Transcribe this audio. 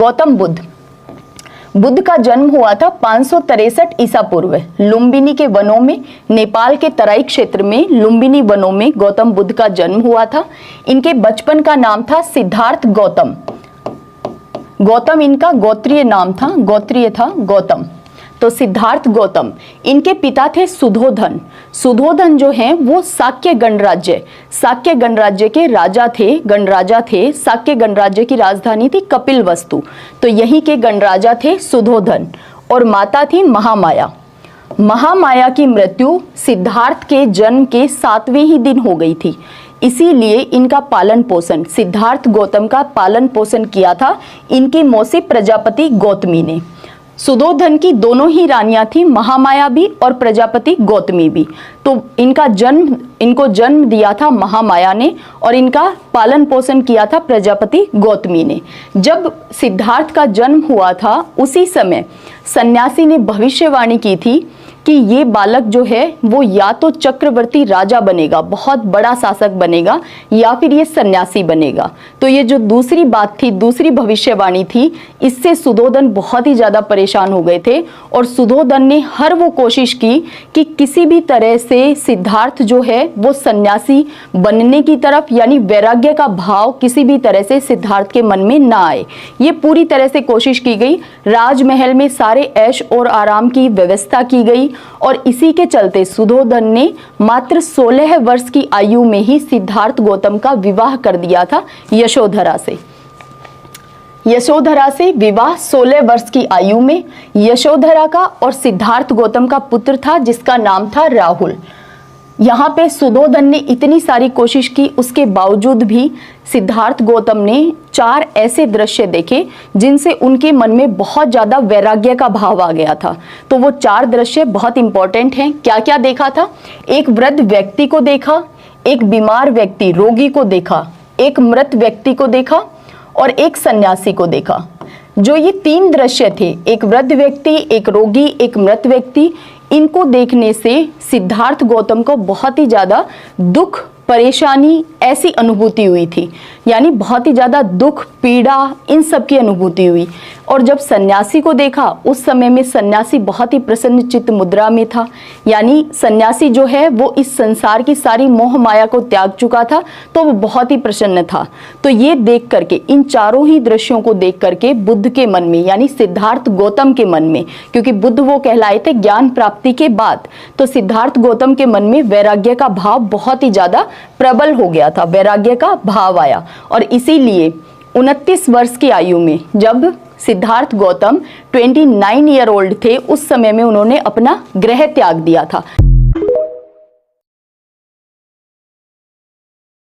गौतम बुद्ध का जन्म हुआ था 563 ईसा पूर्व लुम्बिनी के वनों में, नेपाल के तराई क्षेत्र में लुम्बिनी वनों में गौतम बुद्ध का जन्म हुआ था। इनके बचपन का नाम था सिद्धार्थ गौतम। गौतम इनका गोत्रीय नाम था, गोत्रीय था गौतम। तो सिद्धार्थ गौतम, इनके पिता थे सुधोधन। सुधोधन जो हैं वो साक्य गणराज्य के राजा थे, गणराजा थे। साक्य गणराज्य की राजधानी थी कपिलवस्तु, तो यहीं के गणराजा थे सुधोधन। और माता थी महामाया। महामाया की मृत्यु सिद्धार्थ के जन्म के 7वें ही दिन हो गई थी, इसीलिए इनका पालन पोषण, सिद्धार्थ गौतम का पालन पोषण किया था इनकी मौसी प्रजापति गौतमी ने। सुधोधन की दोनों ही रानियां थी, महामाया भी और प्रजापति गौतमी भी। तो इनको जन्म दिया था महामाया ने और इनका पालन पोषण किया था प्रजापति गौतमी ने। जब सिद्धार्थ का जन्म हुआ था उसी समय सन्यासी ने भविष्यवाणी की थी कि ये बालक जो है वो या तो चक्रवर्ती राजा बनेगा, बहुत बड़ा शासक बनेगा, या फिर ये सन्यासी बनेगा। तो ये जो दूसरी बात थी, दूसरी भविष्यवाणी थी, इससे सुधोधन बहुत ही ज़्यादा परेशान हो गए थे। और सुधोधन ने हर वो कोशिश की कि किसी भी तरह से सिद्धार्थ जो है वो सन्यासी बनने की तरफ, यानी वैराग्य का भाव किसी भी तरह से सिद्धार्थ के मन में ना आए। ये पूरी तरह से कोशिश की गई। राजमहल में सारे ऐश और आराम की व्यवस्था की गई और इसी के चलते सुधोधन ने मात्र 16 वर्ष की आयु में ही सिद्धार्थ गौतम का विवाह कर दिया था यशोधरा से। यशोधरा से विवाह 16 वर्ष की आयु में। यशोधरा का और सिद्धार्थ गौतम का पुत्र था जिसका नाम था राहुल। यहाँ पे सुधोधन ने इतनी सारी कोशिश की, उसके बावजूद भी सिद्धार्थ गौतम ने 4 ऐसे दृश्य देखे जिनसे उनके मन में बहुत ज़्यादा वैराग्य का भाव आ गया था। तो वो 4 दृश्य बहुत इंपॉर्टेंट हैं। क्या क्या देखा था? एक वृद्ध व्यक्ति को देखा, एक बीमार व्यक्ति रोगी को देखा, एक मृत व्यक्ति को देखा और एक सन्यासी को देखा। जो ये 3 दृश्य थे, एक वृद्ध व्यक्ति, एक रोगी, एक मृत व्यक्ति, इनको देखने से सिद्धार्थ गौतम को बहुत ही ज़्यादा दुख, परेशानी ऐसी अनुभूति हुई थी, यानी बहुत ही ज़्यादा दुख, पीड़ा, इन सब की अनुभूति हुई। और जब सन्यासी को देखा उस समय में सन्यासी बहुत ही प्रसन्न चित्त मुद्रा में था, यानी सन्यासी जो है वो इस संसार की सारी मोह माया को त्याग चुका था, तो वो बहुत ही प्रसन्न था। तो ये देख करके, इन चारों ही दृश्यों को देख करके बुद्ध के मन में, यानी सिद्धार्थ गौतम के मन में, क्योंकि बुद्ध वो कहलाए थे ज्ञान प्राप्ति के बाद, तो सिद्धार्थ गौतम के मन में वैराग्य का भाव बहुत ही ज़्यादा प्रबल हो गया था, वैराग्य का भाव आया। और इसीलिए 29 वर्ष की आयु में जब सिद्धार्थ गौतम 29 ईयर ओल्ड थे, उस समय में उन्होंने अपना गृह त्याग दिया था।